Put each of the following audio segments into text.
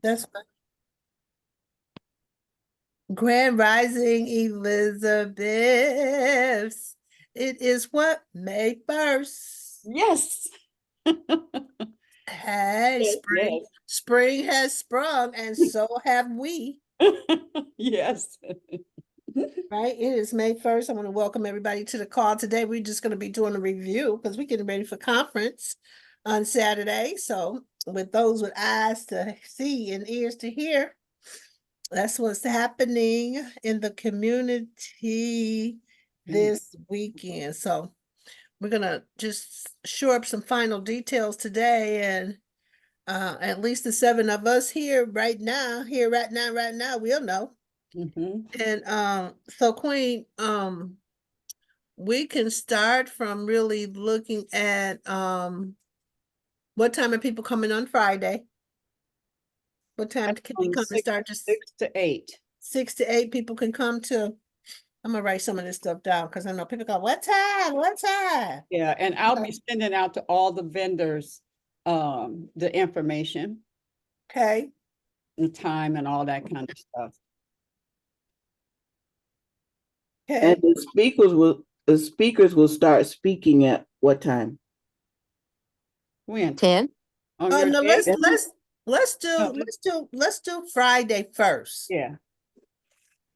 That's fine. Grand Rising Elizabeth. It is what? May 1st. Yes. Hey, Yes, spring. Spring has sprung, and so have we. Yes. Right? It is May 1st. I want to welcome everybody to the call today. We're just going to be doing a review because we're getting ready for conference on Saturday. So, with those with eyes to see and ears to hear, that's what's happening in the community this weekend. So, we're going to just shore up some final details today. And at least the 7 of us here right now, right now, we'll know. And so Queen, we can start from really looking at what time are people coming on Friday? What time can they come and start? Just 6 to 8. 6 to 8 people can come to. I'm gonna write some of this stuff down because I know people go, what time? What time? Yeah, and I'll be sending out to all the vendors the information, Okay. the time and all that kind of stuff. Okay. And the speakers will start speaking at what time? When? 10. On Oh your no, day? let's do Friday first. Yeah.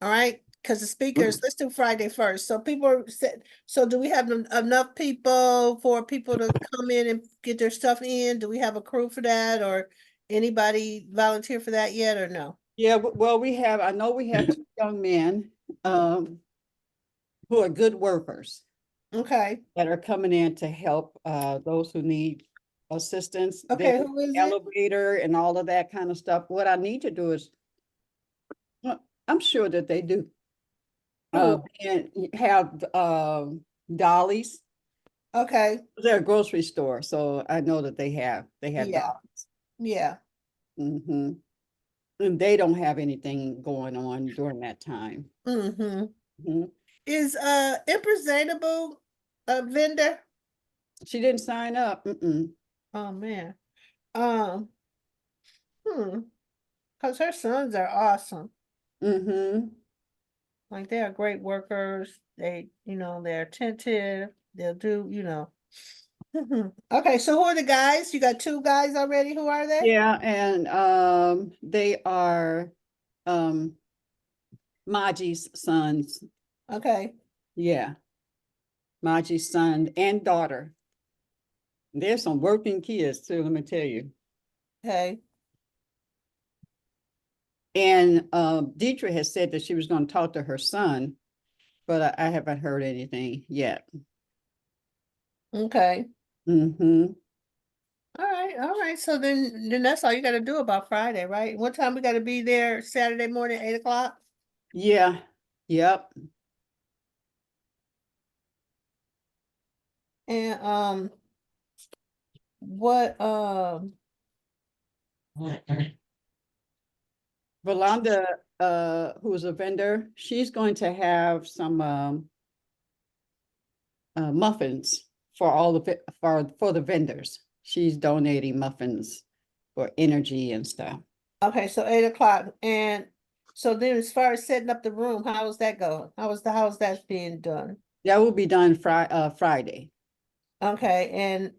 All right, because the speakers, let's do Friday first. So people said, so do we have enough people for people to come in and get their stuff in? Do we have a crew for that, or anybody volunteer for that yet, or no? Yeah, well, I know we have 2 young men who are good workers Okay. that are coming in to help those who need assistance. Okay, There's who is it? elevator and all of that kind of stuff. What I need to do is, well, I'm sure that they do. And have dollies. Okay. They're a grocery store, so I know that they have Yeah. dollies. Yeah. And they don't have anything going on during that time. Is Empress Zainable a vendor? She didn't sign up. Oh man. Because her sons are awesome. Like they are great workers. They, they're attentive. They'll do, Okay, so who are the guys? You got 2 guys already. Who are they? Yeah, and they are Maji's sons. Okay. Yeah. Maji's son and daughter. There's some working kids too, let me tell you. Okay. And Deidre has said that she was going to talk to her son, but I haven't heard anything yet. Okay. All right. So then that's all you got to do about Friday, right? What time we got to be there? Saturday morning, 8 o'clock? Yeah. Yep. And what Rolanda, who's a vendor, she's going to have some muffins for all the for the vendors. She's donating muffins for energy and stuff. Okay, so 8 o'clock. And so then as far as setting up the room, how is that going? How is that being done? That will be done Friday. Okay, and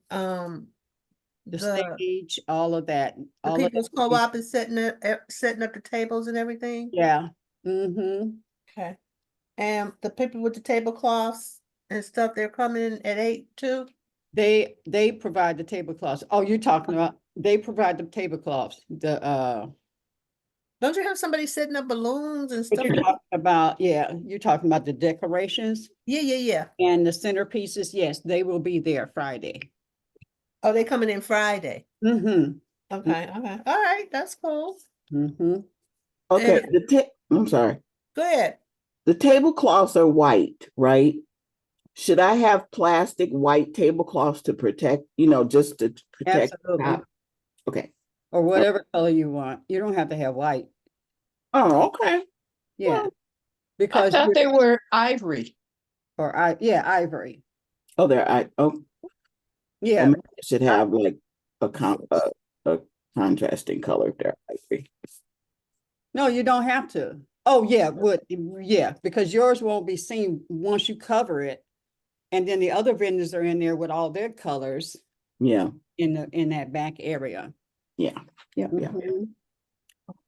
The stage, all of that. The all People's of that. Co-op is setting up the tables and everything? Yeah. Okay. And the people with the tablecloths and stuff, they're coming at 8 too? They provide the tablecloths. Oh, you're talking about, they provide the tablecloths. Don't you have somebody setting up balloons and But stuff? you're talking about, you're talking about the decorations Yeah. and the centerpieces. Yes, they will be there Friday. Oh, they coming in Friday. Okay. All right, that's cool. Okay, And I'm sorry. go ahead. The tablecloths are white, right? Should I have plastic white tablecloths to protect, just to protect? Absolutely. Okay. Or whatever color you want. You don't have to have white. Oh, okay. Yeah. I Because thought they were ivory. Ivory. Oh, Yeah. Should have like a contrasting color if they're ivory. No, you don't have to. Oh, yeah, yeah, because yours won't be seen once you cover it. And then the other vendors are in there with all their colors Yeah, in that back area. yeah, yeah. Mhm.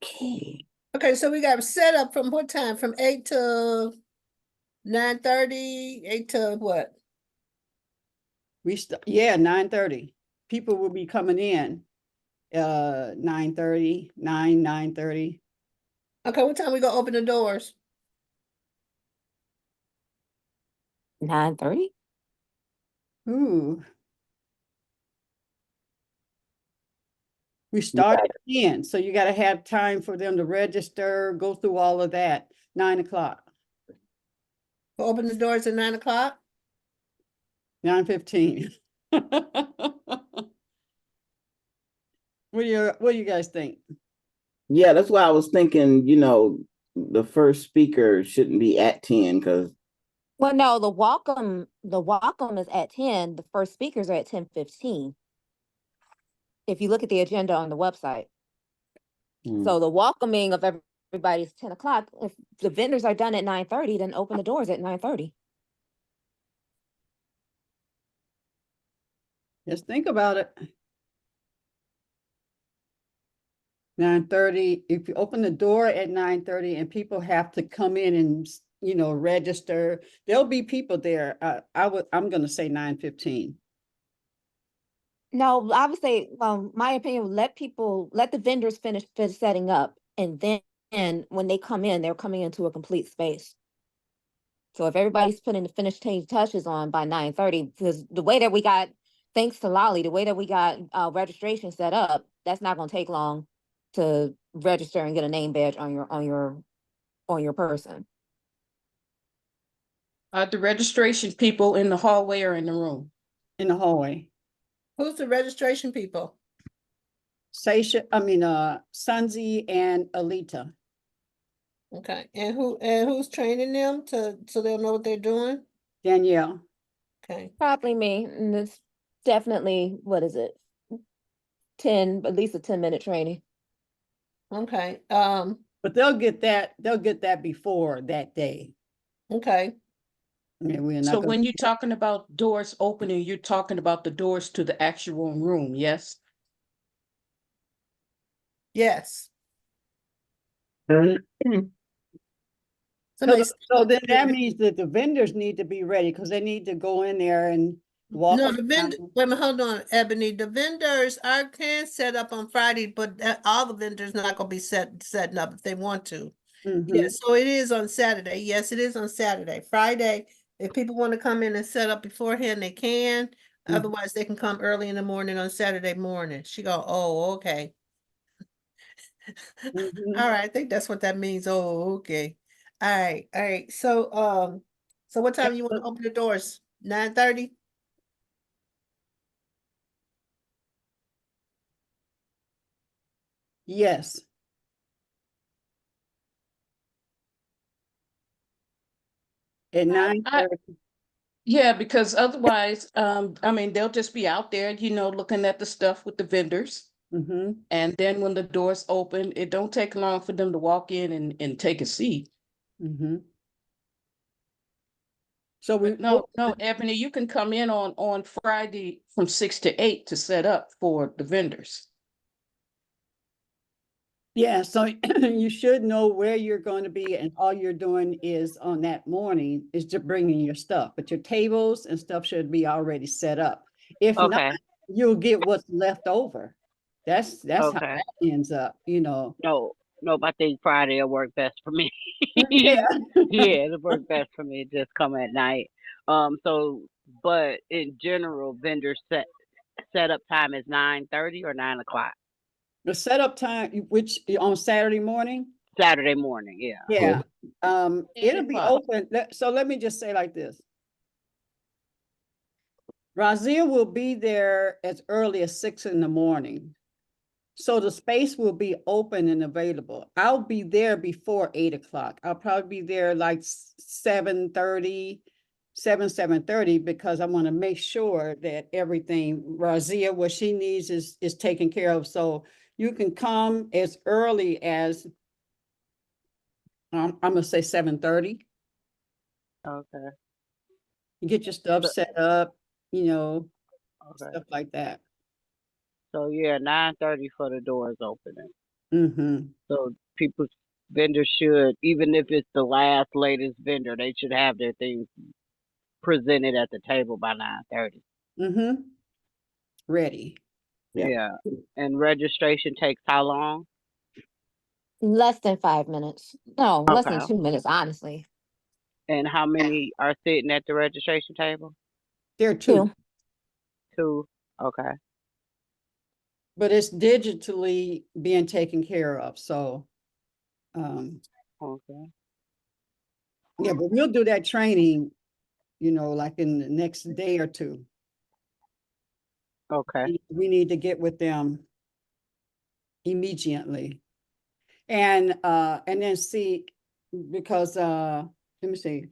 Okay. Okay, so we got set up from what time? From 8 to 9:30, 8 to what? Yeah, 9:30. People will be coming in. 9:30, 9:30. Okay, what time we gonna open the doors? 9:30? Ooh. We start at 10, so you gotta have time for them to register, go through all of that. 9 o'clock, We'll open the doors at 9 o'clock? 9:15. What do you guys think? Yeah, that's why I was thinking, the first speaker shouldn't be at 10 because Well, no, the welcome is at 10. The first speakers are at 10:15. If you look at the agenda on the website. So the welcoming of everybody is 10 o'clock. If the vendors are done at 9:30, then open the doors at 9:30. Just think about it. 9:30, if you open the door at 9:30 and people have to come in and, register, there'll be people there. I'm gonna say 9:15. No, I would say, my opinion, let the vendors finish setting up, and then when they come in, they're coming into a complete space. So if everybody's putting the touches on by 9:30, because the way that we got, thanks to Lolly, the way that we got registration set up, that's not gonna take long to register and get a name badge on your person. The registration people in the hallway or in the room? In the hallway. Who's the registration people? Sunzi and Alita. Okay, and who's training them so they'll know what they're doing? Danielle. Okay, Probably me, and it's definitely, what is it? At least a 10-minute training. okay, But they'll get that before that day. okay. Yeah, we're not So gonna. when you're talking about doors opening, you're talking about the doors to the actual room, yes? Yes. So Somebody. then that means that the vendors need to be ready because they need to go in there and walk No, the around. vendor, wait a minute, hold on, Ebony. The vendors can set up on Friday, but all the vendors not gonna be setting up if they want to. Mhm. Yeah, so it is on Saturday. Yes, it is on Saturday. Friday, if people want to come in and set up beforehand, they can. Mhm. Otherwise, they can come early in the morning on Saturday morning. She go, oh, okay. Mhm. All right, I think that's what that means. Oh, okay. All right. So what time you want to open the doors? 9:30? Yes. At 9:30. Yeah, because otherwise, I mean, they'll just be out there, looking at the stuff with the vendors. Mhm. And then when the doors open, it don't take long for them to walk in and take a seat. Mhm. So we But no, Ebony, you can come in on Friday from 6 to 8 to set up for the vendors. Yeah, so you should know where you're going to be, and all you're doing is on that morning is just bringing your stuff, but your tables and stuff should be already set up. If not, Okay, you'll get what's left over. That's how okay. that ends up, No, no, I think Friday will work best for me. Yeah. Yeah, it'll work best for me. Just come at night. So, but in general, vendor setup time is 9:30 or 9 o'clock. The setup time, which on Saturday morning, Saturday morning. Yeah. yeah, it'll be 8 o'clock. open. So let me just say like this. Razia will be there as early as 6 in the morning. So the space will be open and available. I'll be there before 8 o'clock. I'll probably be there like 7:30, 7:30, because I want to make sure that everything, Razia, what she needs is taken care of. So you can come as early as I'm gonna say 7:30. Okay. You get your stuff So, set up, okay. stuff like that. So yeah, 9:30 for the doors opening. Mm-hmm. So people, vendors should, even if it's the last latest vendor, they should have their things presented at the table by 9:30. Mm-hmm. Ready. Yeah. Yeah. And registration takes how long? Less than 5 minutes. No, less than Okay. 2 minutes, honestly. And how many are sitting at the registration table? There are 2, Two. Two. Okay. but it's digitally being taken care of. So, Okay. yeah, but we'll do that training, like in the next day or two. Okay. We need to get with them immediately. And then see, because let me see,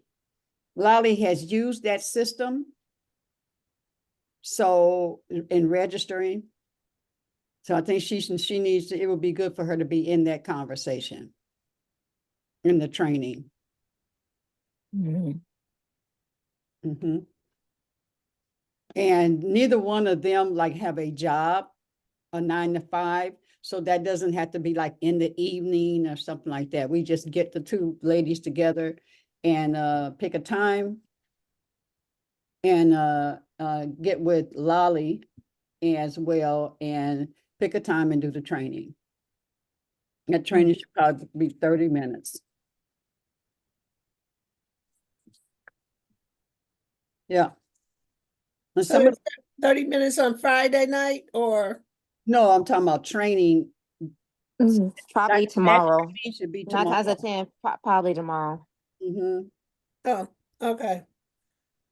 Lolly has used that system. So in registering. So I think she needs to, it would be good for her to be in that conversation. In the training. Mhm. Mm-hmm. And neither one of them like have a job, a 9 to 5. So that doesn't have to be like in the evening or something like that. We just get the 2 ladies together and pick a time and get with Lolly as well and pick a time and do the training. That training should probably be 30 minutes. Yeah. And So some of, is that 30 minutes on Friday night or? no, I'm talking about training. Probably That tomorrow. training should be 9 times tomorrow. out of 10, probably tomorrow. Mm-hmm. Oh, okay.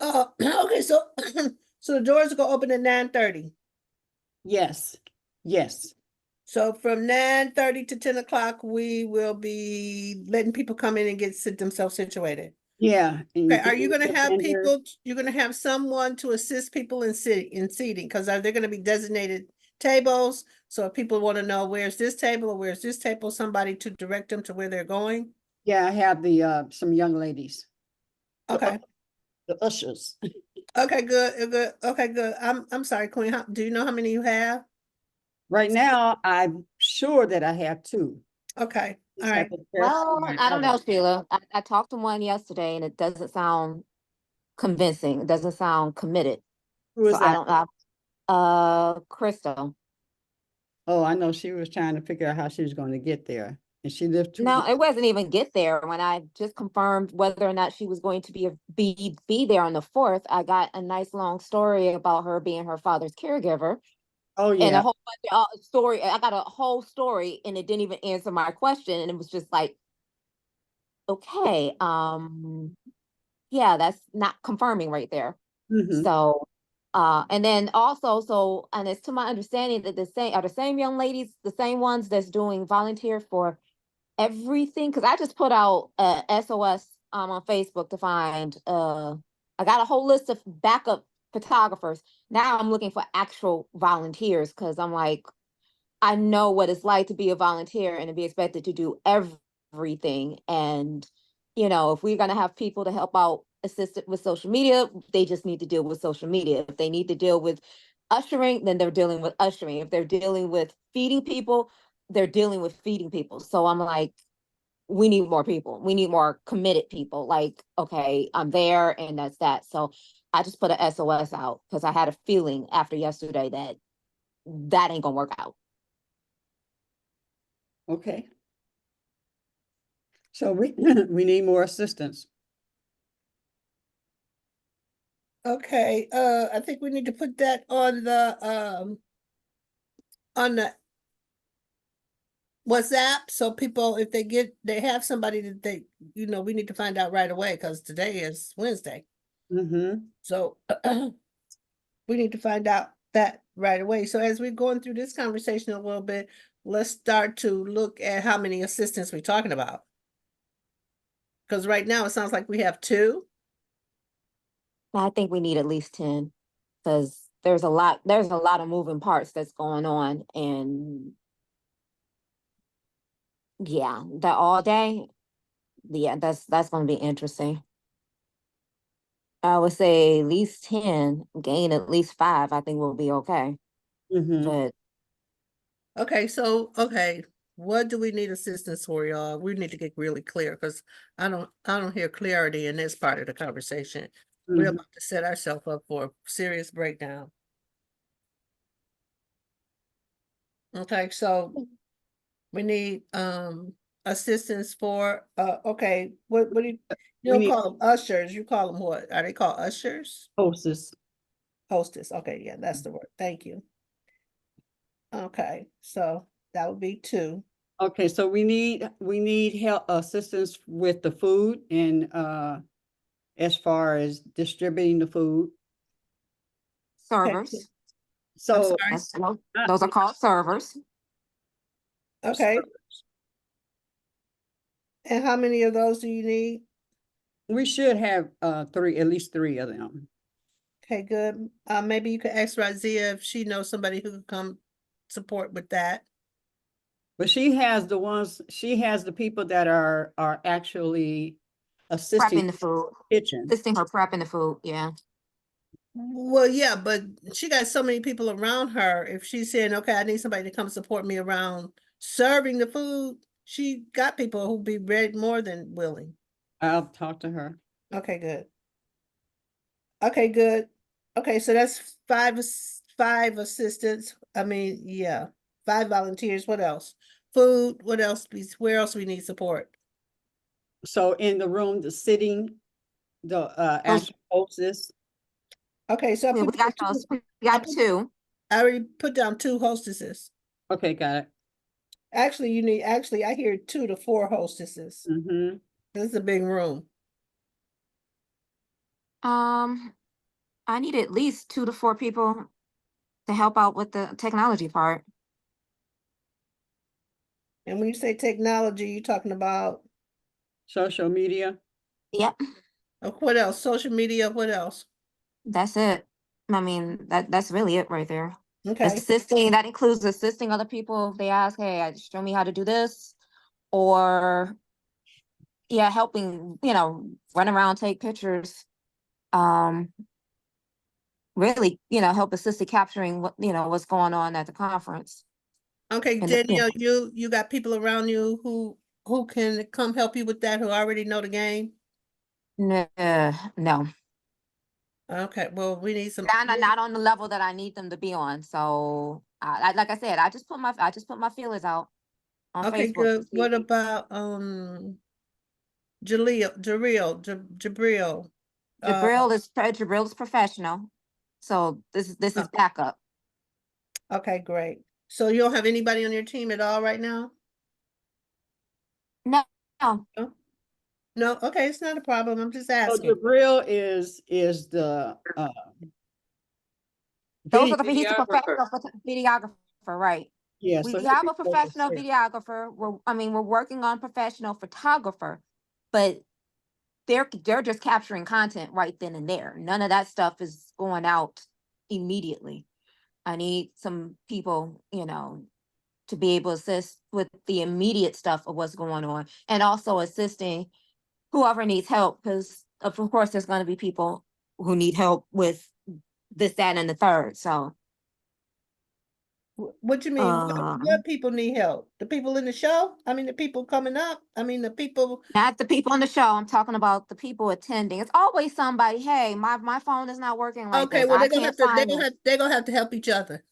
Okay, so so the doors go open at 9:30. Yes, yes, So from 9:30 to 10 o'clock, we will be letting people come in and sit themselves situated. yeah. And Okay, are getting you gonna the have vendor- people, you're gonna have someone to assist people in seating, because are there gonna be designated tables? So if people want to know where's this table or where's this table, somebody to direct them to where they're going? Yeah, I have the some young ladies, Okay, the ushers. okay, good, okay, good. I'm sorry, Queen, do you know how many you have? Right now, I'm sure that I have 2. Okay, all Just have right, to Well, verify I don't know, others. Sheila. I talked to one yesterday and it doesn't sound convincing. It doesn't sound committed. Who So is I that? don't know. Crystal. Oh, I know she was trying to figure out how she was going to get there, and she lived too. No, it wasn't even get there. When I just confirmed whether or not she was going to be there on the 4th, I got a nice long story about her being her father's caregiver Oh and a yeah. whole bunch of story. I got a whole story and it didn't even answer my question. And it was just like, okay, yeah, that's not confirming right there. Mm-hmm. So, and then also, so, and it's to my understanding that the same young ladies, the same ones that's doing volunteer for everything. Cause I just put out a SOS on Facebook to find, I got a whole list of backup photographers. Now I'm looking for actual volunteers. Cause I'm like, I know what it's like to be a volunteer and to be expected to do everything. And, if we're going to have people to help out, assist with social media, they just need to deal with social media. If they need to deal with ushering, then they're dealing with ushering. If they're dealing with feeding people, they're dealing with feeding people. So I'm like, we need more people. We need more committed people. Like, okay, I'm there and that's that. So I just put a SOS out because I had a feeling after yesterday that ain't gonna work out. Okay. So we we need more assistance. okay, I think we need to put that on the WhatsApp, so people, if they have somebody that we need to find out right away, because today is Wednesday. Mm-hmm. So we need to find out that right away. So as we're going through this conversation a little bit, let's start to look at how many assistants we're talking about. Because right now it sounds like we have 2. I think we need at least 10 because there's a lot of moving parts that's going on. And yeah, that all day, Yeah, that's gonna be interesting. I would say at least 10, gain at least 5, I think we'll be okay. Mhm. But Okay, so, okay, what do we need assistance for, y'all? We need to get really clear, because I don't hear clarity in this part of the conversation. We're Mhm. about to set ourselves up for a serious breakdown. Okay, so we need, assistance for, okay, what do you We don't need call them ushers, you call them what? Are they called ushers? hostess. Hostess, okay, yeah, that's the word, thank you. Okay, so that would be 2. Okay, so we need help assistance with the food and as far as distributing the food. Okay, servers, I'm So sorry, those are called servers. okay, and how many of those do you need? we should have at least three of them. Okay, good. Maybe you could ask Razia if she knows somebody who could come support with that. But she has the people that are actually assisting Prepping the food, kitchen. assisting her prepping the food, yeah. Well, yeah, but she got so many people around her. If she's saying, okay, I need somebody to come support me around serving the food, she got people who'll be ready, more than willing. I'll talk to her. Okay, good. Okay, good. Okay, so that's 5 assistants. I mean, yeah, 5 volunteers. What else? Food, what else, please? Where else we need support? So in the room, the sitting, the Those- actual hostess. Okay, so I Yeah, put we got down those, 2. we got 2. I already put down 2 hostesses. Okay, got it. Actually, I hear 2 to 4 hostesses. Mm-hmm. This is a big room. I need at least 2 to 4 people to help out with the technology part. And when you say technology, you're talking about, Social media. Yep, what else? Social media, what else? that's it. I mean, that's really it right there. Okay, Assisting, that includes assisting other people if they ask, hey, show me how to do this, or yeah, helping, run around, take pictures. Um, really, help assist in capturing what's going on at the conference. okay, And Danielle, you got people around you who can come help you with that, who already know the game? no, no, Okay, well, we need some. not on the level that I need them to be on. So, like I said, I just put my feelers out on Okay, Facebook to good. What see. about, Jabril? Jabril is professional, so this Uh, is backup. okay, great. So you don't have anybody on your team at all right now? No, no, No? No, okay, it's not a problem. I'm just So asking. Jabril is the those are he's a videographer. professional videographer, right? Yeah, We so he'll have be a more professional assist. videographer. We're working on professional photographer, but they're just capturing content right then and there. None of that stuff is going out immediately. I need some people, to be able to assist with the immediate stuff of what's going on, and also assisting whoever needs help, because of course there's going to be people who need help with this, that, and the third. So, What you mean? What people need help? The people in the show? I mean, the people coming up? I mean, the people, not the people on the show. I'm talking about the people attending. It's always somebody. Hey, my phone is not working like okay, this. well, I can't find it. they're gonna have to help each other.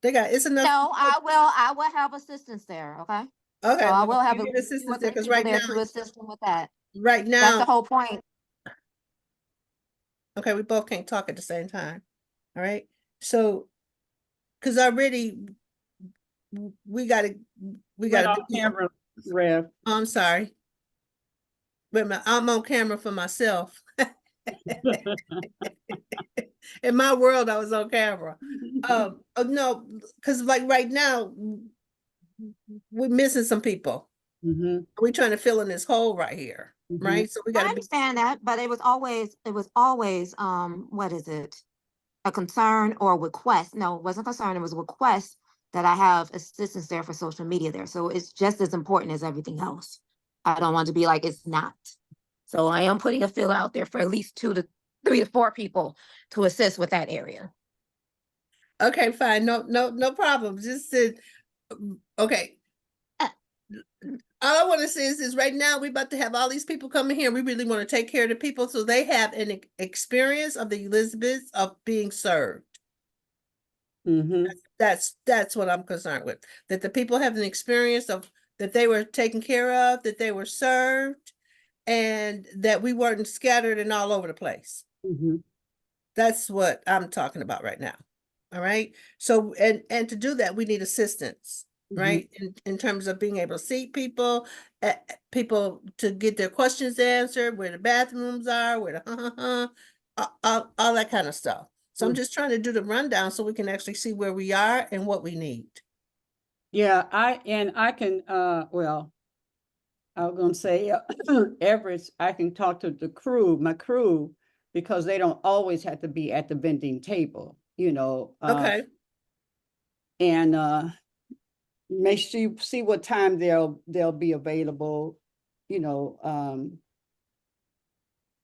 It's enough. No, I will have assistance there. Okay. So Okay, I well, will have you a need few assistance there, other because people there to assist them with that. right That's the now, whole point. okay, we both can't talk at the same time. All right, so, because already we gotta, we Went gotta off be, camera, Rev. I'm sorry. Wait a minute, I'm on camera for myself. In my world, I was on camera. Oh, no, because like right now, we're missing some people. Mhm, We're trying to fill in this hole right here, mhm. right? So we I gotta be, understand that, but it was always what is it? A concern or a request. No, it wasn't concern, it was a request that I have assistance there for social media there. So it's just as important as everything else. I don't want to be like it's not. So I am putting a fill out there for at least 3 to 4 people to assist with that area. Okay, fine. No problem. Just okay. All I want to say is this: right now, we're about to have all these people coming here. We really want to take care of the people so they have an experience of the Elizabeth of being served. Mm-hmm. That's what I'm concerned with. That the people have an experience of that they were taken care of, that they were served, and that we weren't scattered and all over the place. Mm-hmm. That's what I'm talking about right now. All right. So and to do that, we need assistance, right? In terms of being able to seat people, people to get their questions answered, where the bathrooms are, where the all that kind of stuff. So I'm just trying to do the rundown so we can actually see where we are and what we need. Yeah, I can, well, I was gonna say, Everett, I can talk to the crew, my crew, because they don't always have to be at the vending table, you know. Okay. And make sure you see what time they'll be available, you know.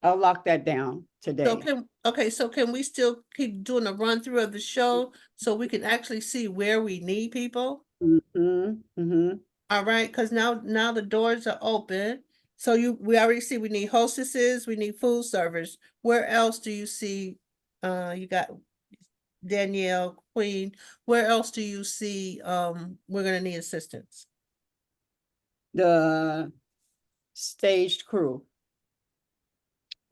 I'll lock that down So today. so can we still keep doing a run through of the show so we can actually see where we need people? Mm-hmm, mm-hmm. All right, because now the doors are open. So we already see we need hostesses, we need food servers. Where else do you see, you got Danielle, Queen, where else do you see, we're gonna need assistance? The staged crew.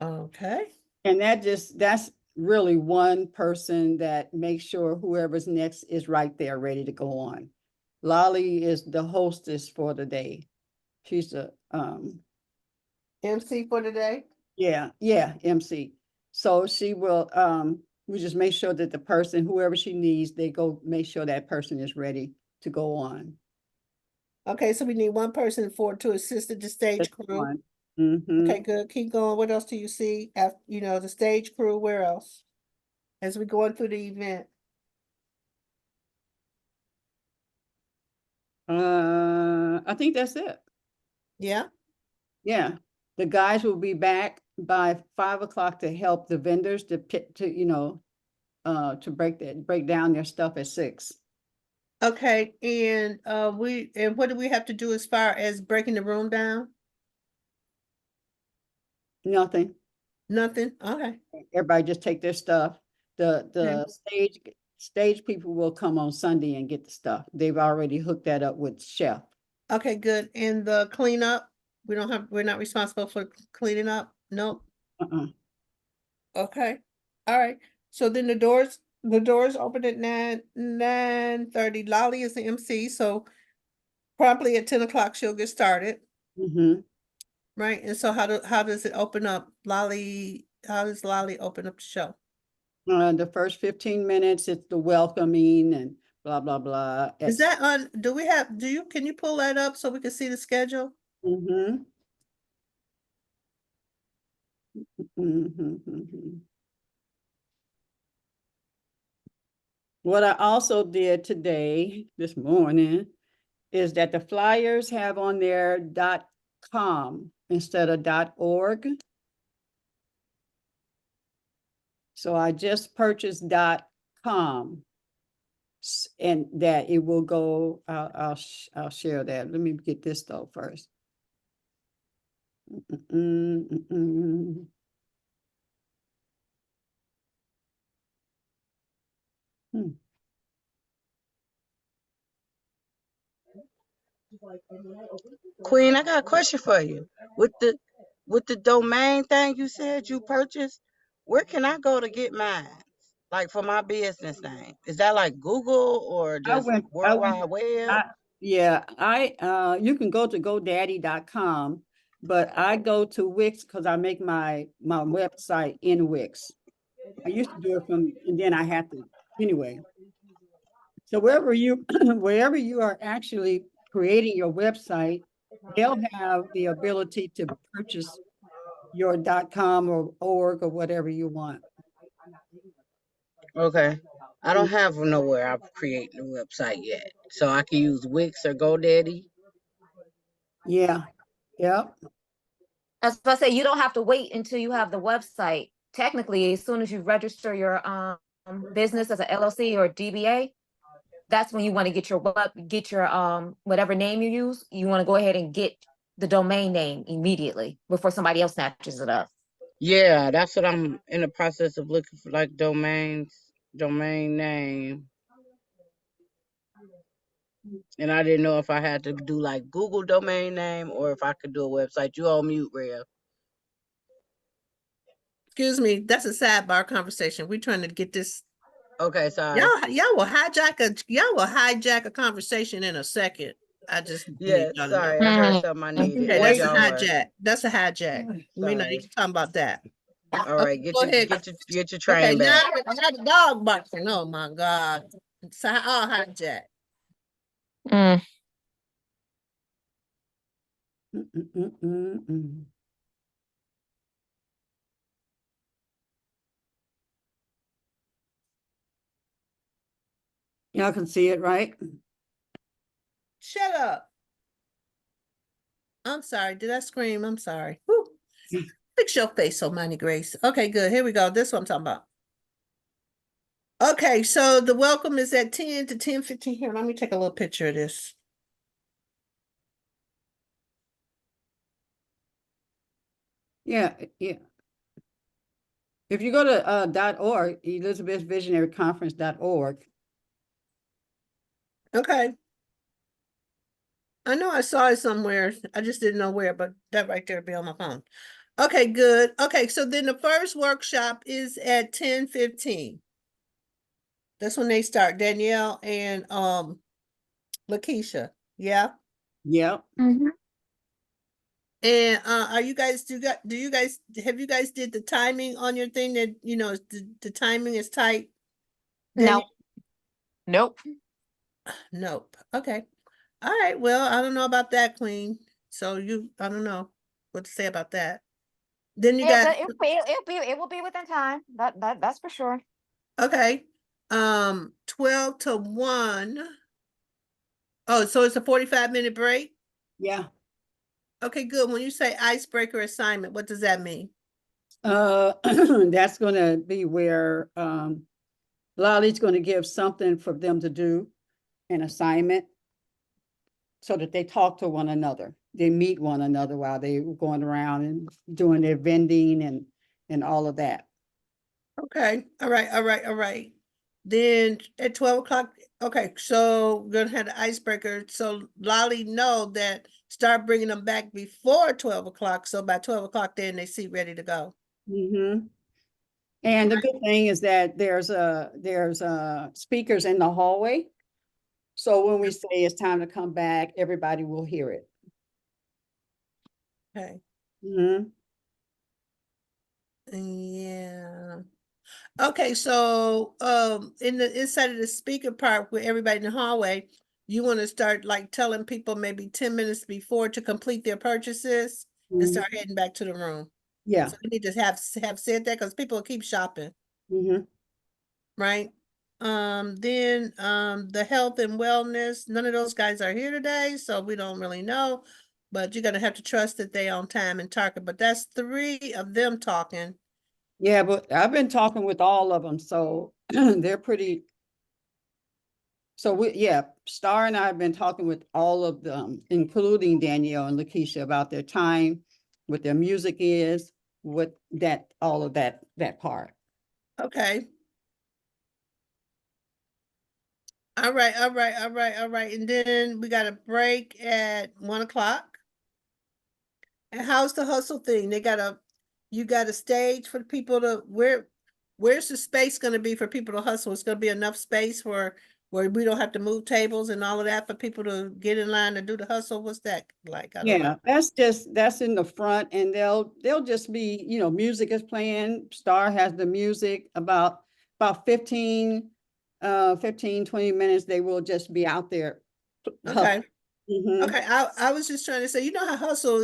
Okay, And that's really one person that makes sure whoever's next is right there, ready to go on. Lolly is the hostess for the day. She's the, MC for today? yeah, MC. So she will, we just make sure that the person, whoever she needs, they go make sure that person is ready to go on. Okay, so we need one person to assist the stage crew. Mm-hmm. Okay, good, keep going. What else do you see? After, the stage crew, where else? As we going through the event? I think that's it. Yeah? Yeah, the guys will be back by 5 o'clock to help the vendors to to break down their stuff at 6. Okay, and what do we have to do as far as breaking the room down? Nothing. Nothing? Okay, Everybody just take their stuff. The Okay. stage people will come on Sunday and get the stuff. They've already hooked that up with chef. okay, good. And the cleanup, we're not responsible for cleaning up? Nope. Uh-uh. Okay, all right. So then the doors open at 9:30. Lolly is the MC, so promptly at 10 o'clock she'll get started, Mm-hmm. right? And so how does it open up? How does Lolly open up the show? The first 15 minutes, it's the welcoming and blah, blah, blah. Is that on, can you pull that up so we can see the schedule? Mm-hmm. Mm-hmm. What I also did today, this morning, is that the flyers have on there .com instead of .org. So I just purchased .com, and that it will go. I'll share that. Let me get this though first. Queen, I got a question for you. With the domain thing you said you purchased, where can I go to get mine? Like for my business name. Is that like Google or I just went, I World went, Wide Web? I, yeah, you can go to GoDaddy.com, but I go to Wix because I make my website in Wix. I used to do it and then I had to, anyway. So wherever you are actually creating your website, they'll have the ability to purchase your .com or org or whatever you want. Okay. I don't have nowhere I've created a website yet. So I can use Wix or GoDaddy. Yeah, Yep. As I say, you don't have to wait until you have the website. Technically, as soon as you register your business as a LLC or DBA, that's when you want to get your whatever name you use. You want to go ahead and get the domain name immediately before somebody else snatches it up. Yeah, that's what I'm in the process of looking for, like domain name. And I didn't know if I had to do like Google domain name or if I could do a website. You on mute, Rev. Excuse me, that's a sidebar conversation. We're trying to get this. Okay, sorry. Y'all will hijack a conversation in a second. I just Yeah, need y'all to know. sorry. I heard something I needed. Okay, What that's a y'all heard? hijack. That's a hijack. We're not Sorry. even talking about that. All right, Go ahead. get your Okay, train now back. I got the dog barking. Oh my God. It's all hijack. Mm. Y'all can see it, right? Shut up. I'm sorry. Did I scream? I'm sorry. Whew. Fix your face, Omani-Grace. Okay, good. Here we go. This is what I'm talking about. Okay, so the welcome is at 10 to 10:15 here. Let me take a little picture of this. Yeah, yeah. If you go to .org, ElizabethVisionaryConference.org. Okay. I know I saw it somewhere. I just didn't know where, but that right there will be on my phone. Okay, good. Okay, so then the first workshop is at 10:15. That's when they start, Danielle and Lakeisha. Yeah. Yep. Mhm. And are you guys do you guys have you guys did the timing on your thing that the timing is tight? No. Nope. Nope. Okay. All right. Well, I don't know about that, Queen. So I don't know what to say about that. Then you Yeah, got but it will be within time. That's for sure. okay. 12 to 1. Oh, so it's a 45-minute break? Yeah. Okay, good. When you say icebreaker assignment, what does that mean? That's gonna be where Lolly's gonna give something for them to do, an assignment, so that they talk to one another. They meet one another while they're going around and doing their vending and all of that. Okay. All right. All right. All right. Then at 12 o'clock, okay, so we're gonna have the icebreaker. So Lolly know that start bringing them back before 12 o'clock. So by 12 o'clock, then they see ready to go. Mm-hmm. And the good thing is that there's speakers in the hallway. So when we say it's time to come back, everybody will hear it. Okay. Mm-hmm. Yeah. Okay, so in the inside of the speaker part with everybody in the hallway, you want to start like telling people maybe 10 minutes before to complete their purchases and start heading back to the room. Yeah. So we need to have said that because people keep shopping, Mm-hmm. right? Then the health and wellness, none of those guys are here today, so we don't really know. But you're gonna have to trust that they on time and talking. But that's 3 of them talking. Yeah, but I've been talking with all of them, so they're pretty. So Star and I have been talking with all of them, including Danielle and Lakeisha, about their time, what their music is, all of that part. Okay. All right, all right, all right, all right. And then we got a break at 1 o'clock. And how's the hustle thing? You got a stage for people to where's the space gonna be for people to hustle? It's gonna be enough space where we don't have to move tables and all of that for people to get in line to do the hustle. What's that like? I don't know. Yeah, that's in the front, and they'll just be, music is playing. Star has the music about 15, 20 minutes. They will just be out there. Okay. Mm-hmm. Okay, I was just trying to say, how hustle,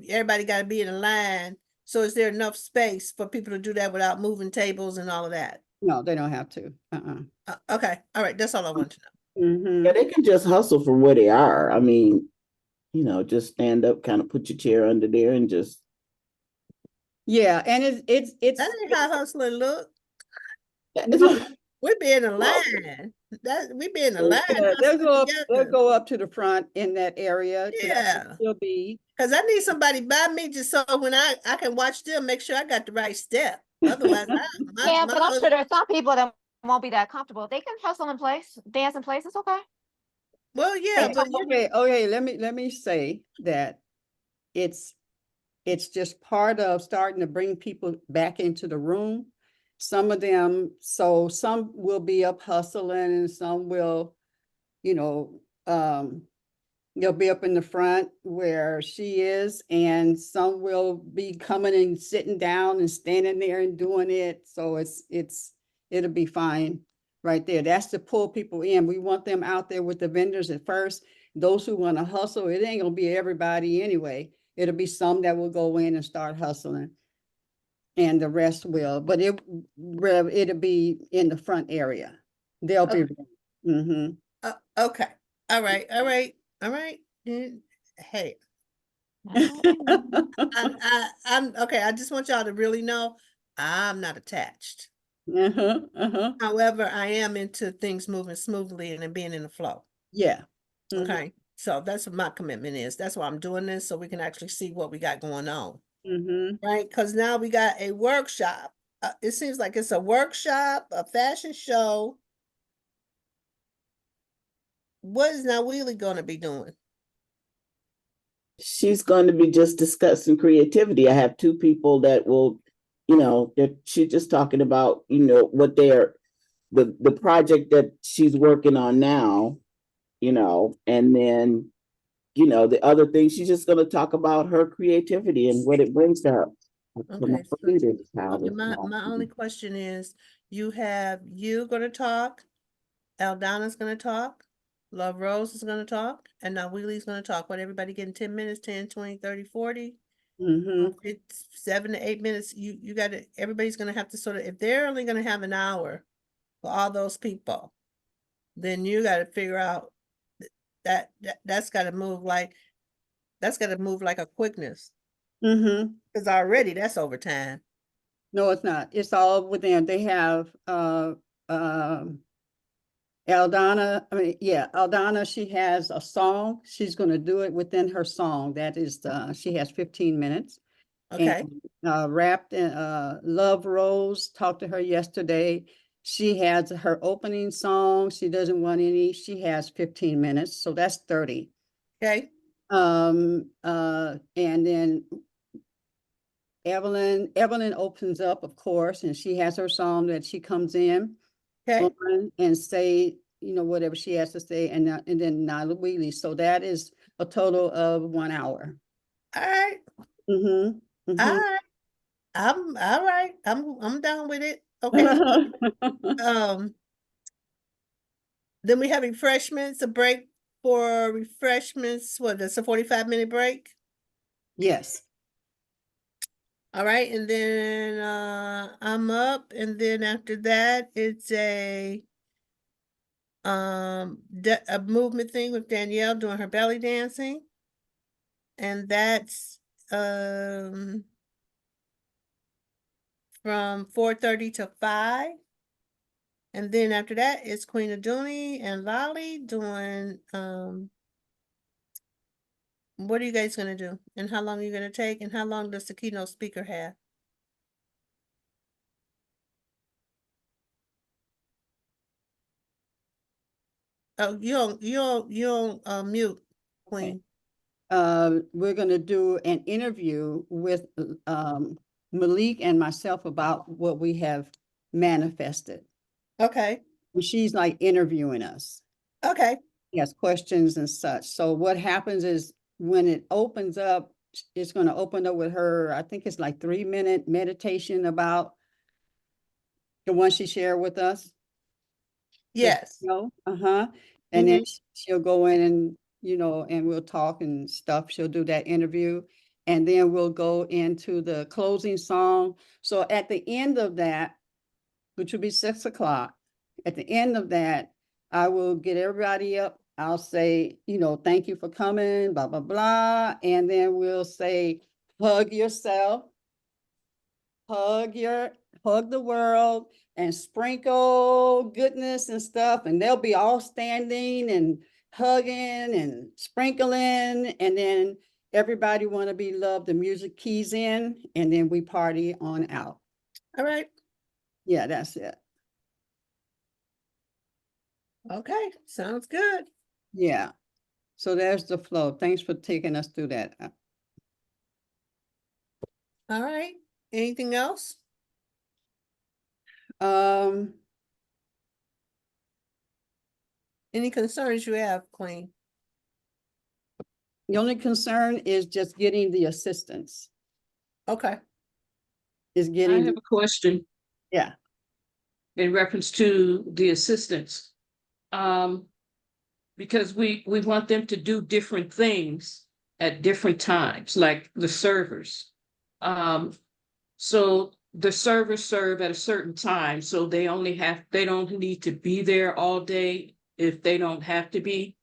everybody got to be in a line. So is there enough space for people to do that without moving tables and all of that? No, they don't have to. Okay, all right, that's all I want to know. Mm-hmm. Yeah, they can just hustle from where they are. I mean, just stand up, kind of put your chair under there and just. Yeah, and it's That ain't how hustling look. Yeah, We be in a Well, line. We be in a line they'll hustling they'll together. go up to the front in that area. So that's Yeah. where she'll be. Cause I need somebody by me just so when I can watch them, make sure I got the right step. Otherwise, Yeah, my but I'm sure husband, there's some people that won't be that comfortable. They can hustle in place, dance in place. It's okay. well, yeah, but Okay, let me say that it's just part of starting to bring people back into the room. Some of them, so some will be up hustling and some will, they'll be up in the front where she is, and some will be coming and sitting down and standing there and doing it. So it'll be fine right there. That's to pull people in. We want them out there with the vendors at first. Those who want to hustle, it ain't gonna be everybody anyway. It'll be some that will go in and start hustling, and the rest will, but it'll be in the front area. They'll be. Mhm. okay. All right. Hey, I'm okay. I just want y'all to really know I'm not attached. Uh-huh. However, I am into things moving smoothly and then being in the flow. Yeah. Mhm. Okay. So that's what my commitment is. That's why I'm doing this, so we can actually see what we got going on. Mhm. Right? Because now we got a workshop. It seems like it's a workshop, a fashion show. What is now Wheelie going to be doing? she's going to be just discussing creativity. I have two people that will, that she's just talking about, what the project that she's working on now, and then, the other thing, she's just going to talk about her creativity and what it brings to her. Okay, okay, my only question is, you gonna talk, Aldana's gonna talk, Love Rose is gonna talk, and now Wheelie's gonna talk. What, everybody getting 10 minutes, 10, 20, 30, 40? Mhm. It's 7 to 8 minutes. You gotta, everybody's gonna have to sort of, if they're only gonna have an hour for all those people, then you gotta figure out that's gotta move like a quickness. Mhm. Cause already that's overtime. No, it's not. It's all within. They have Aldana, Aldana, she has a song. She's going to do it within her song. That is she has 15 minutes. Okay, And Wrapped in Love Rose, talked to her yesterday. She has her opening song. She doesn't want any. She has 15 minutes, so that's 30. okay, And then Evelyn opens up, of course, and she has her song that she comes in okay. on and say, whatever she has to say, and then Nyla Wheelie. So that is a total of 1 hour. All right. Mm-hmm. All Mm-hmm. right. I'm all right. I'm down with it. Okay. Um, then we have refreshments, a break for refreshments. What, that's a 45-minute break? Yes. All right, and then I'm up, and then after that it's a movement thing with Danielle doing her belly dancing. And that's from 4:30 to 5. And then after that, it's Queen Aduni and Lolly doing, what are you guys gonna do? And how long are you gonna take? And how long does the keynote speaker have? Oh, you don't mute, Okay. Queen. We're going to do an interview with Malik and myself about what we have manifested. Okay, She's like interviewing us. okay, Yes, questions and such. So what happens is when it opens up, it's going to open up with her. I think it's like 3-minute meditation about the one she shared with us. yes. Uh-huh. And then she'll go in and, and we'll talk and stuff. She'll do that interview. And then we'll go into the closing song. So at the end of that, which will be 6 o'clock, at the end of that, I will get everybody up I'll say, thank you for coming, blah, blah, blah. And then we'll say, hug yourself, hug the world, and sprinkle goodness and stuff. And they'll be all standing and hugging and sprinkling. And then everybody want to be loved. The music keys in, and then we party on out. All right. Yeah, that's it. Okay. Sounds good. Yeah. So there's the flow. Thanks for taking us through that. All right. Anything else? Um, Any concerns you have, Queen? the only concern is just getting the assistance, Okay. is I getting, have a question yeah. in reference to the assistants. Because we want them to do different things at different times, like the servers. So the servers serve at a certain time, so they don't need to be there all day if they don't have to be.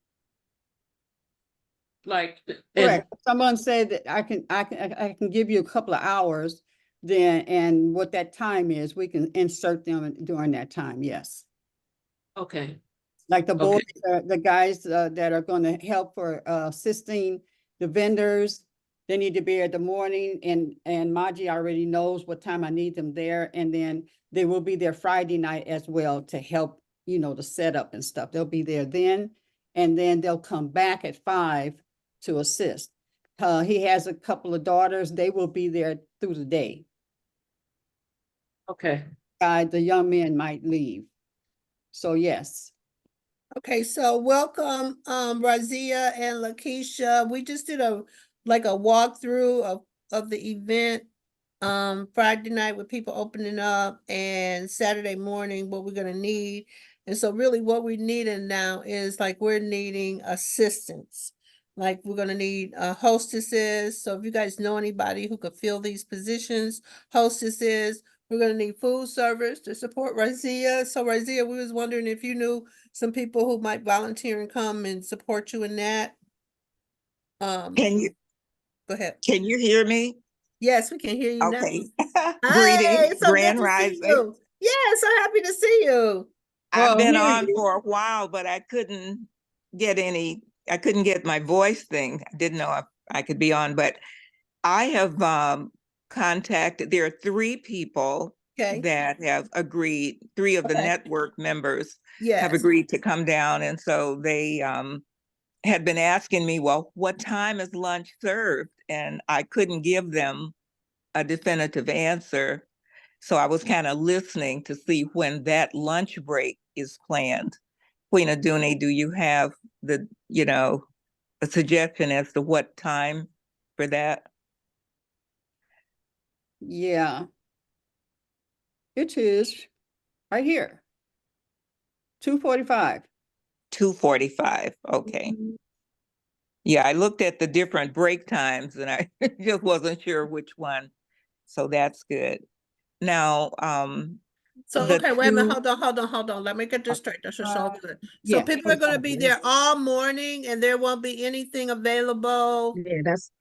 Like, and Correct. Someone said that I can give you a couple of hours then, and what that time is, we can insert them during that time. Yes. okay, Like the boys, okay, the guys that are going to help for assisting the vendors, they need to be at the morning, and Maji already knows what time I need them there. And then they will be there Friday night as well to help, the setup and stuff. They'll be there then, and then they'll come back at 5 to assist. He has a couple of daughters. They will be there through the day. okay. The young men might leave. So yes. Okay, so welcome, Razia and Lakeisha. We just did a walkthrough of the event. Friday night with people opening up, and Saturday morning what we're gonna need. And so really what we're needing now is we're needing assistance. Like we're gonna need hostesses. So if you guys know anybody who could fill these positions, hostesses. We're gonna need food servers to support Razia. So Razia, we was wondering if you knew some people who might volunteer and come and support you in that. Can Go you ahead. hear me? Yes, we can hear you now. Okay. Hi, Greetings, it's so good Grand to see Rising. you. Yes, so happy to see you. I've Well, been here on you- for a while, but I couldn't get my voice thing. I didn't know if I could be on, but I have contacted, there are 3 people Okay, that have agreed, 3 of the Okay. network members have yes. agreed to come down. And so they had been asking me, well, what time is lunch served? And I couldn't give them a definitive answer. So I was kind of listening to see when that lunch break is planned. Queen Aduni, do you have a suggestion as to what time for that? Yeah, it is right here. 2:45. 2:45. Okay. Yeah, I looked at the different break times and I just wasn't sure which one. So that's good. Now, So, the okay, wait a minute, 2 hold on. Let me get this straight. This is so good. So Yeah. people are gonna be there all morning and there won't be anything available Yeah, that's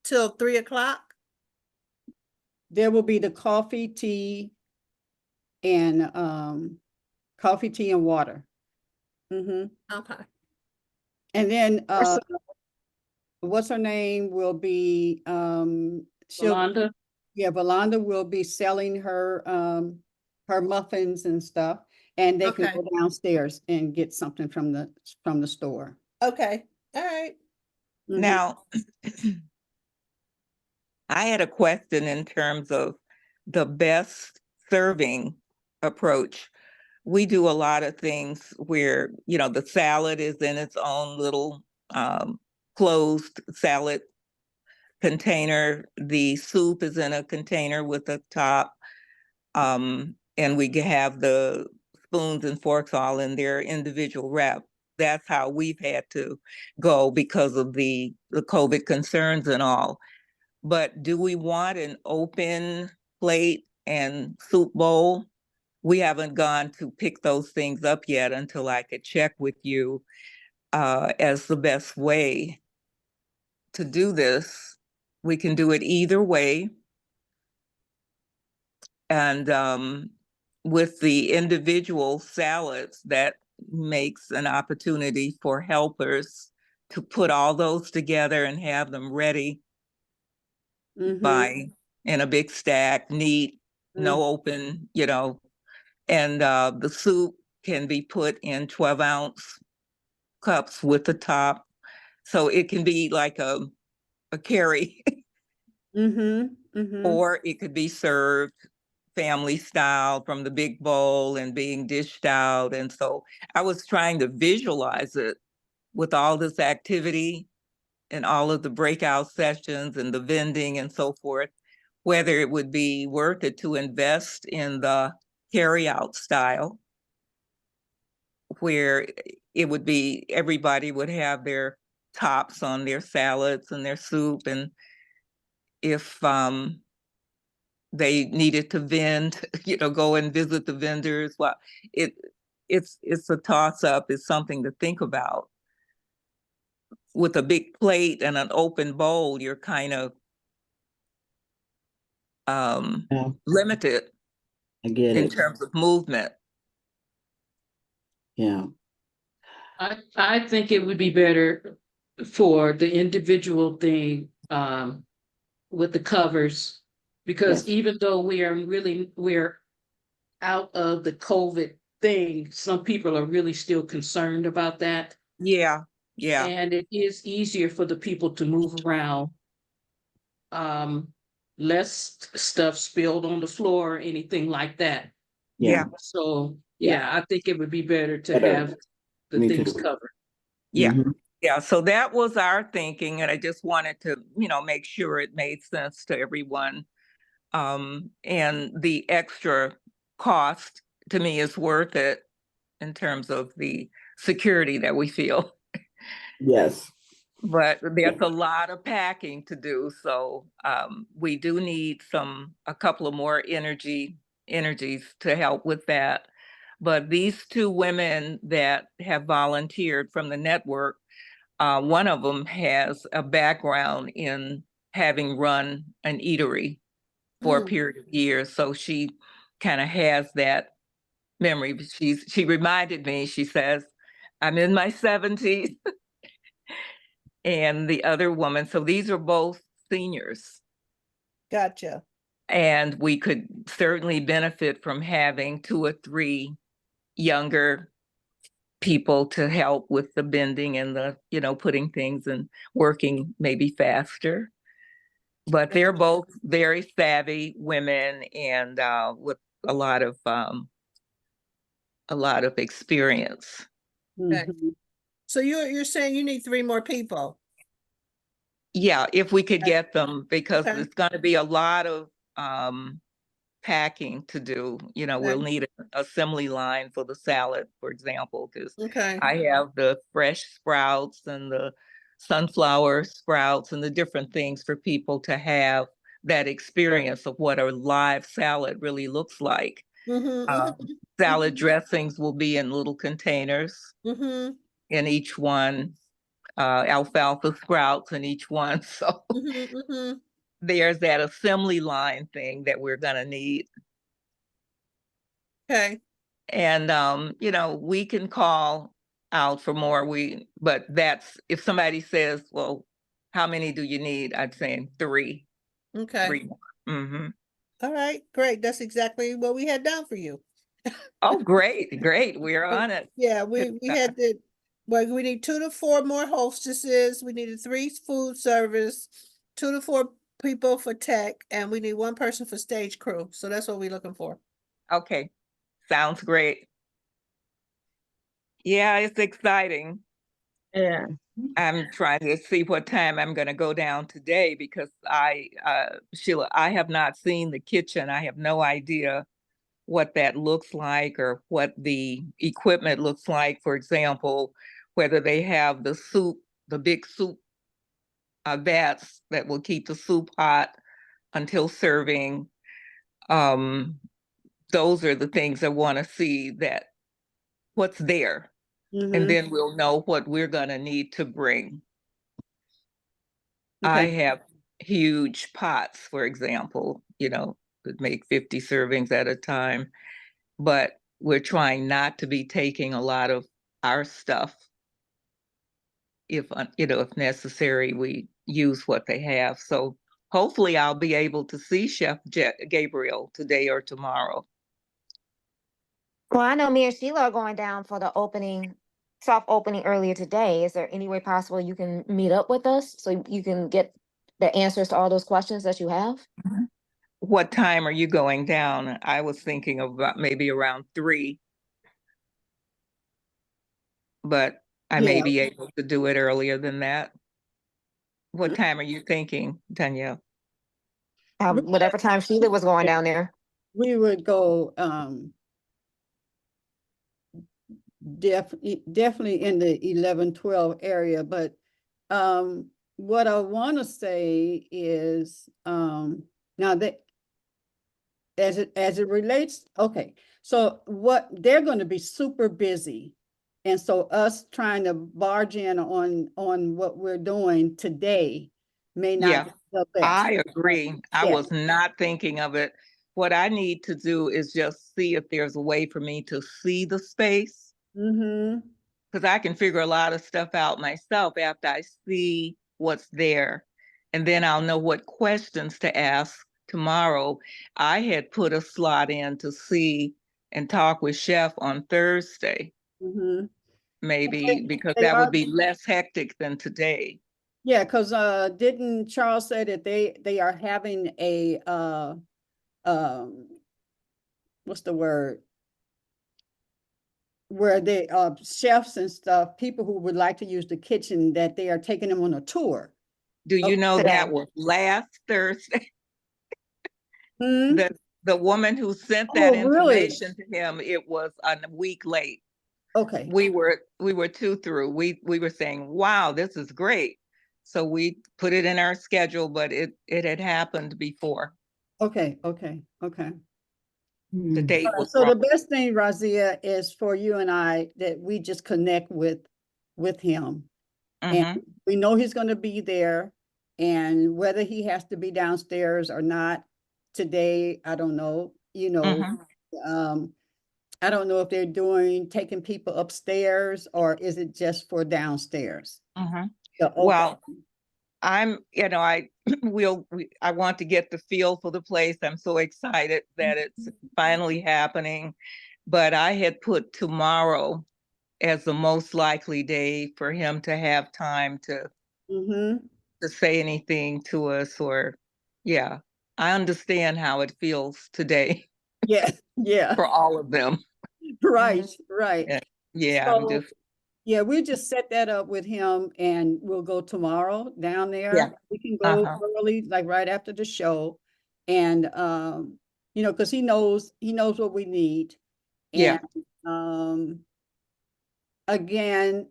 till 3 o'clock? There will be the coffee, tea, and water. Mm-hmm. Okay, And then What's what's her name will be Yolanda, Valanda will be selling her muffins and stuff, and they can Okay. go downstairs and get something from the store. okay, all right. Mhm. Now, I had a question in terms of the best serving approach. We do a lot of things where, the salad is in its own little closed salad container. The soup is in a container with a top. And we have the spoons and forks all in their individual wrap. That's how we've had to go because of the COVID concerns and all. But do we want an open plate and soup bowl? We haven't gone to pick those things up yet until I could check with you. as the best way to do this. We can do it either way. And with the individual salads, that makes an opportunity for helpers to put all those together and have them ready by in a big stack, neat, no open, and the soup can be put in 12-ounce cups with the top. So it can be like a carry, or it could be served family style from the big bowl and being dished out. And so I was trying to visualize it with all this activity and all of the breakout sessions and the vending and so forth, whether it would be worth it to invest in the carry-out style, where it would be everybody would have their tops on their salads and their soup. And if they needed to vend, go and visit the vendors, well, it's a toss-up. It's something to think about. With a big plate and an open bowl, you're kind of Yeah, limited I get in it. terms of movement. Yeah. I think it would be better for the individual thing with the covers, because Yes. even though we're out of the COVID thing, some people are really still concerned about that. Yeah. And it is easier for the people to move around. Less stuff spilled on the floor or anything like that. Yeah. So, yeah, I think it would be better to Better. have the Me things too. covered. Yeah. Mhm. Yeah. So that was our thinking. And I just wanted to, make sure it made sense to everyone. And the extra cost to me is worth it in terms of the security that we feel. Yes. But there's a lot of packing to do. So we do need a couple of more energies to help with that. But these two women that have volunteered from the network, one of them has a background in having run an eatery for a period of years. So she kind of has that memory. She reminded me, she says, I'm in my 70s. And the other woman, so these are both seniors. Gotcha. And we could certainly benefit from having 2 or 3 younger people to help with the bending and the, putting things and working maybe faster. But they're both very savvy women and with a lot of experience. Okay. So you're saying you need 3 more people? Yeah, if we could Okay. get them, because Okay. it's going to be a lot of packing to do. We'll need an assembly line for the salad, for example, because Okay. I have the fresh sprouts and the sunflower sprouts and the different things for people to have that experience of what a live salad really looks like. Salad dressings will be in little containers in each one, alfalfa sprouts in each one. So there's that assembly line thing that we're going to need. Okay. And, we can call out for more. But that's, if somebody says, well, how many do you need? I'd say 3. Okay. 3 more. Mm-hmm. All right, great. That's exactly what we had down for you. Oh, great. We're on it. Yeah, we had the, well, we need 2 to 4 more hostesses. We needed 3 food service, 2 to 4 people for tech, and we need 1 person for stage crew. So that's what we're looking for. Okay. Sounds great. Yeah, it's exciting. Yeah. I'm trying to see what time I'm going to go down today, because Sheila, I have not seen the kitchen. I have no idea what that looks like or what the equipment looks like. For example, whether they have the big soup vats that will keep the soup hot until serving. Those are the things I want to see, that what's there. Mhm. and then we'll know what we're gonna need to bring. I Okay. have huge pots, for example, that make 50 servings at a time, but we're trying not to be taking a lot of our stuff. If necessary, we use what they have. So hopefully I'll be able to see Chef Gabriel today or tomorrow. Well, I know me and Sheila are going down for the opening, soft opening earlier today. Is there any way possible you can meet up with us so you can get the answers to all those questions that you have? What time are you going down? I was thinking of about maybe around 3, but I may Yeah. be able to do it earlier than that. What Mm. time are you thinking, Danielle? Whatever time Sheila was going down there. We would go definitely in the 11-12 area, but what I want to say is now that as it relates, okay, so what they're going to be super busy, and so us trying to barge in on what we're doing today may Yeah, not be the best. I agree. I Yeah. was not thinking of it. What I need to do is just see if there's a way for me to see the space, Mm-hmm. because I can figure a lot of stuff out myself after I see what's there. And then I'll know what questions to ask tomorrow. I had put a slot in to see and talk with Chef on Thursday, Mm-hmm. maybe because They that would are, be less hectic than today. yeah, because didn't Charles say that they are having a um what's the word? Where they chefs and stuff, people who would like to use the kitchen, that they are taking them on a tour. Do you know Today. that was last Thursday? Hmm? The woman who sent that Oh, really? information to him, it was a week late. Okay. We were 2 through. We were saying, wow, this is great. So we put it in our schedule, but it had happened before. Okay. Okay. Okay. The date was So wrong. the best thing, Razia, is for you and I that we just connect with him. And Mm-hmm, we know he's going to be there. And whether he has to be downstairs or not today, I don't know. mm-hmm, I don't know if they're taking people upstairs, or is it just for downstairs? mm-hmm. The open. Well, I want to get the feel for the place. I'm so excited that it's finally happening. But I had put tomorrow as the most likely day for him to have time to Mm-hmm. say anything to us, or yeah, I understand how it feels today Yeah, yeah, for all of them. right, right. Yeah, yeah, I'm So just yeah, we'll just set that up with him, and we'll go tomorrow down yeah. there. We can go Uh-huh. early, like right after the show. And because he knows what we need. Yeah. And again,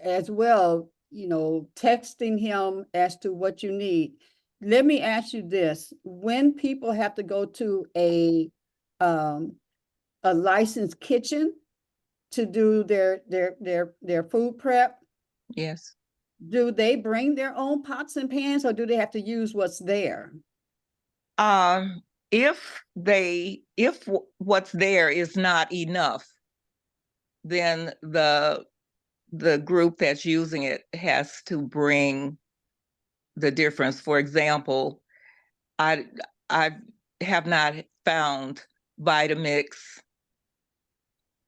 as well, texting him as to what you need. Let me ask you this: when people have to go to a licensed kitchen to do their food prep, Yes. do they bring their own pots and pans, or do they have to use what's there? Um, if what's there is not enough, then the group that's using it has to bring the difference. For example, I I have not found Vitamix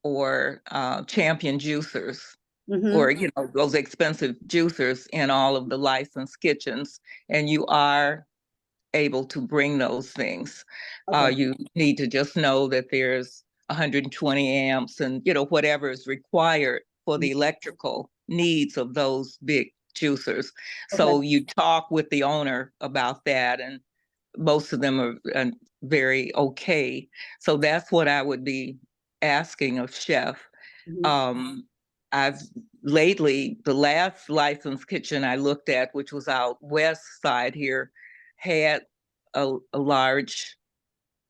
or Champion juicers, Mm-hmm. or those expensive juicers in all of the licensed kitchens, and you are able to bring those things. Okay. You need to just know that there's 120 amps and whatever is required for the electrical needs of those big juicers. Okay. So you talk with the owner about that, and most of them are very okay. So that's what I would be asking of Chef. Mhm. I've lately, the last licensed kitchen I looked at, which was out west side here, had a large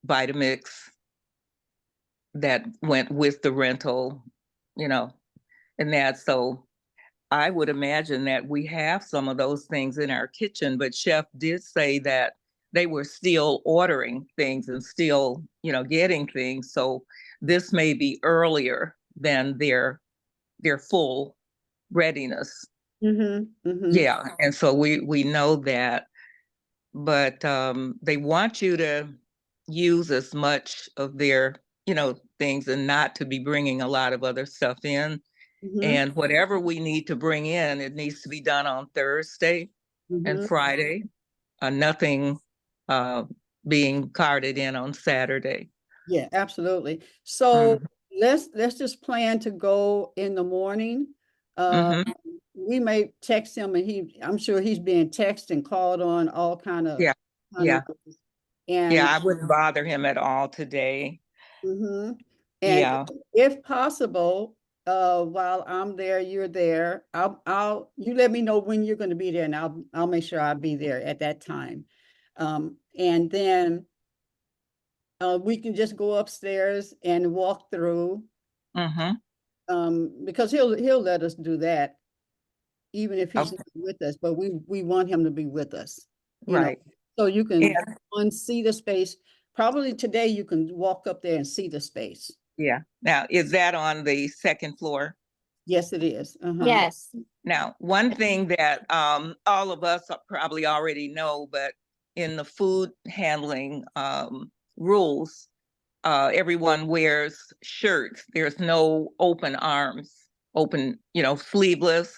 Vitamix that went with the rental, and that. So I would imagine that we have some of those things in our kitchen, but Chef did say that they were still ordering things and still, getting things. So this may be earlier than their full readiness. Yeah, and so we know that, but they want you to use as much of their, things and not to be bringing a lot of other stuff in. And whatever we need to bring in, it needs to be done on Thursday and Friday. Nothing being carted in on Saturday. Yeah, absolutely. So Mhm. let's just plan to go in the morning. Mhm. We may text him, and I'm sure he's being texted and called on all kind of Yeah, yeah, and yeah. I wouldn't bother him at all today. and Yeah, if possible, while I'm there, you're there. You let me know when you're going to be there, and I'll make sure I'll be there at that time. And then we can just go upstairs and walk through, mm-hmm. because he'll let us do that, even if he's Okay. not with us, but we want him to be with us, Right. so you can And see the space. Probably today you can walk up there and see the space. yeah. Now, is that on the second floor? Yes, it is. Yes. Now, one thing that all of us probably already know, but in the food handling rules, everyone wears shirts. There's no open arms, open, sleeveless.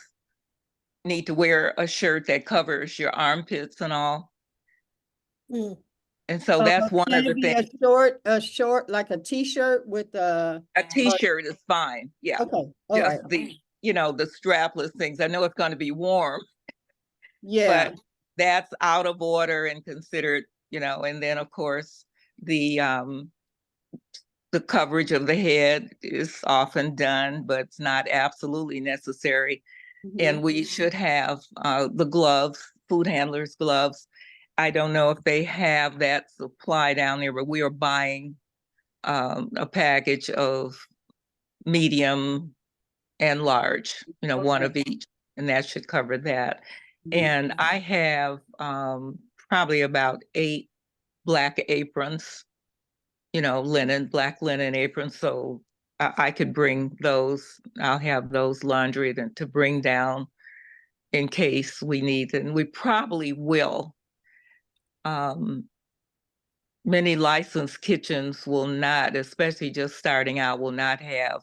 Need to wear a shirt that covers your armpits and all. Mm. And so that's one Can of the it be things. a short, like a t-shirt with A t-shirt is fine. Yeah. okay, all right. Just the strapless things. I know it's going to be warm, Yeah. but that's out of order and considered, and then of course the coverage of the head is often done, but it's not absolutely necessary. And we should have the gloves, food handlers gloves. I don't know if they have that supply down there, but we are buying a package of medium and large, one of each, and that should cover that. And I have probably about 8 black aprons, black linen aprons. So I could bring those. I'll have those laundry to bring down in case we need it. And we probably will. Many licensed kitchens will not, especially just starting out, will not have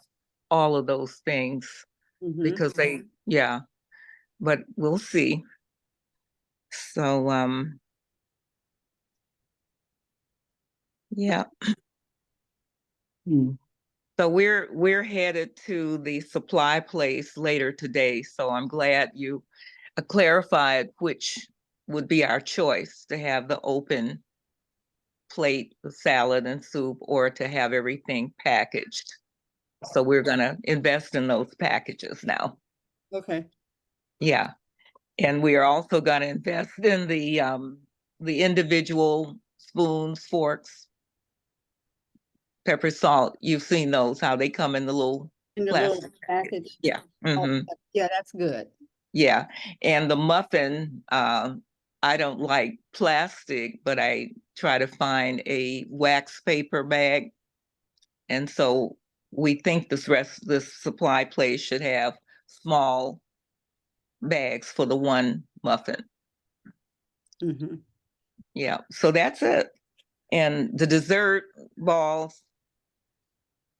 all of those things because yeah, but we'll see. So, yeah. So we're headed to the supply place later today. So I'm glad you clarified which would be our choice, to have the open plate of salad and soup or to have everything packaged. So we're gonna invest in those packages now. Okay. Yeah. And we are also gonna invest in the individual spoons, forks, pepper, salt. You've seen those, how they come in the little In the little plastic. package. Yeah. Oh, Hmm. yeah, that's good. Yeah. And the muffin, I don't like plastic, but I try to find a wax paper bag. And so we think this supply place should have small bags for the one muffin. Yeah. So that's it. And the dessert balls,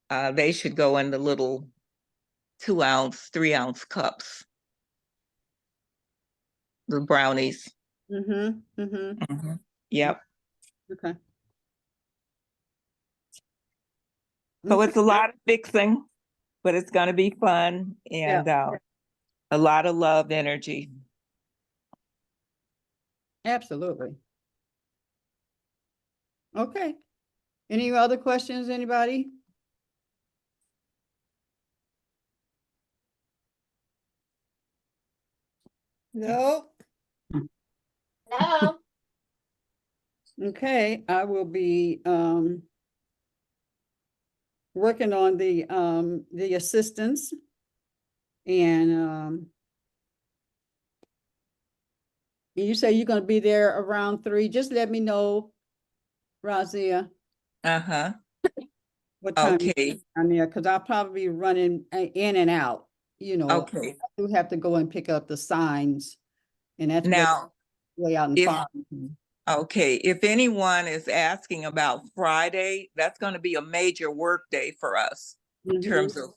they should go in the little 2-ounce, 3-ounce cups. The brownies. Mhm. Yep. Okay. So it's a lot of fixing, but it's going to be fun and a lot of love energy. Absolutely. Okay. Any other questions, anybody? No. No. Okay, I will be working on the assistance And you say you're gonna be there around 3. Just let me know, Razia, Uh-huh. what time Okay, I'm there, because I'll probably be running in and out. You know, okay. I do have to go and pick up the signs, and that's Now, way out in if Farmington. okay, if anyone is asking about Friday, that's going to be a major work day for us in Mhm. terms of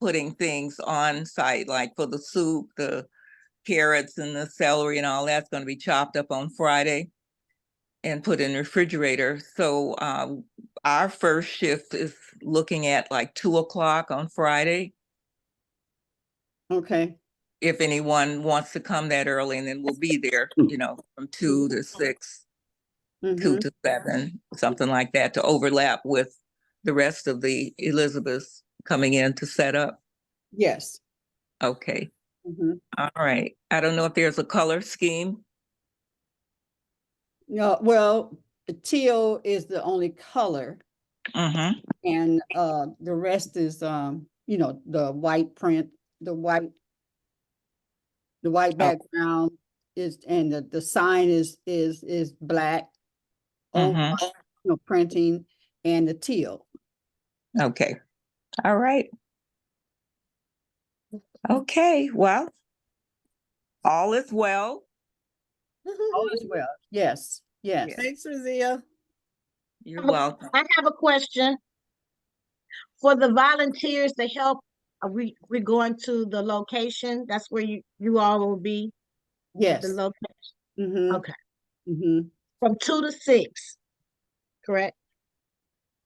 putting things on site, like for the soup, the carrots and the celery and all that's going to be chopped up on Friday and put in the refrigerator. So our first shift is looking at like 2 o'clock on Friday. Okay. If anyone wants to come that early, and then we'll be there, from 2 to 6. 2 Mhm. to 7, something like that, to overlap with the rest of the Elizabeths coming in to set up. Yes. Okay, Mhm. all right. I don't know if there's a color scheme. No, well, teal is the only color, Mm-hmm. and the rest is the white print, the white Oh, background is, and the sign is black, old mm-hmm. printing, and the teal. Okay, all right. Okay, well, all is well. All is well. Yes, yes, Yes, Thanks, Razia. you're welcome. I have a question for the volunteers to help. Are we going to the location? That's where you all will be at the yes. location. Mm-hmm. Okay, Mm-hmm. from 2 to 6, correct?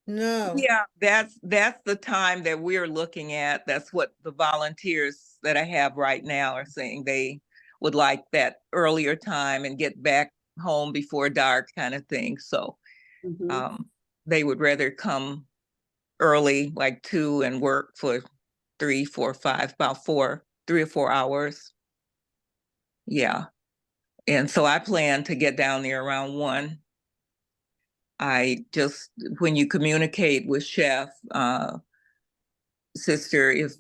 No. Yeah, that's the time that we're looking at. That's what the volunteers that I have right now are saying. They would like that earlier time and get back home before dark kind of thing. So Mm-hmm. they would rather come early, like 2, and work for 3, 4, 5, about 3 or 4 hours. Yeah. And so I plan to get down there around 1. I just, when you communicate with Chef, sister, if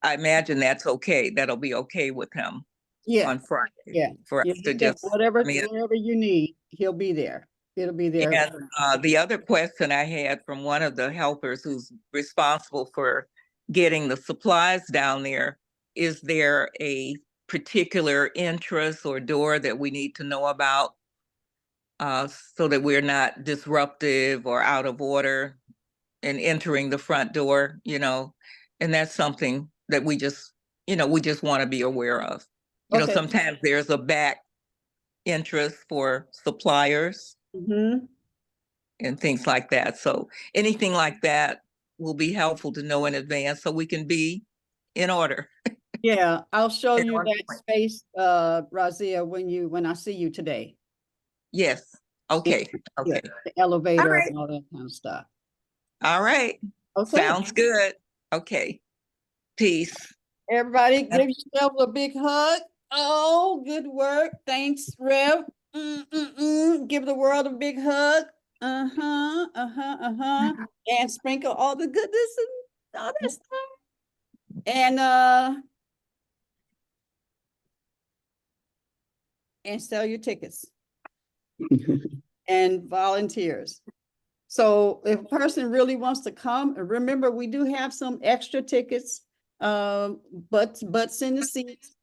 I imagine that's okay, that'll be okay with him Yeah, on Friday yeah. for us Yeah, to he said just come in. whatever you need, he'll be there. It'll be there. And the other question I had from one of the helpers who's responsible for getting the supplies down there, is there a particular interest or door that we need to know about, so that we're not disruptive or out of order in entering the front door, and that's something that we just want to be aware of. Okay. Sometimes there's a back interest for suppliers Mm-hmm. and things like that. So anything like that will be helpful to know in advance so we can be in order. Yeah, I'll show And you on that point. space, Razia, when I see you today. Yes. Okay. Yeah, Okay. the All elevator right. and all that kind of stuff. All right. Okay, Sounds good. Okay. Peace. everybody give yourself a big hug. Oh, good work. Thanks, Rev. Give the world a big hug. Uh-huh, uh-huh, uh-huh. And sprinkle all the goodness and all that stuff. And sell your tickets and volunteers. So if a person really wants to come, remember, we do have some extra tickets, butts in the seats.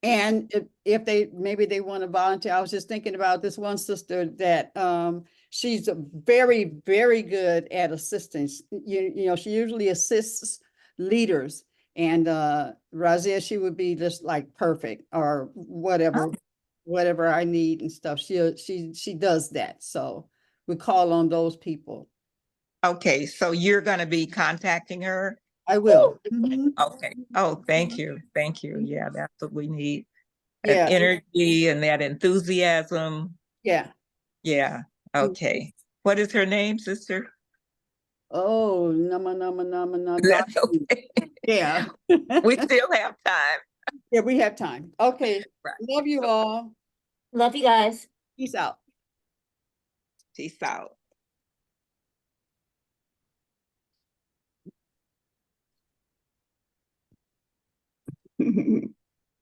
And if maybe they want to volunteer, I was just thinking about this one sister that she's very, very good at assistance. She usually assists leaders, and Razia, she would be just like perfect, or whatever I need and stuff. She does that. So we call on those people. Okay. So you're going to be contacting her? I will. Mhm. Okay. Oh, thank you. Thank you. Yeah, that's what we need. That Yeah, energy and that enthusiasm. yeah. Yeah. Okay. What is her name, sister? Oh, nama. That's okay. Yeah. We still have time. Yeah, we have time. Okay. Right. Love you all. Love you guys. Peace out. Peace out.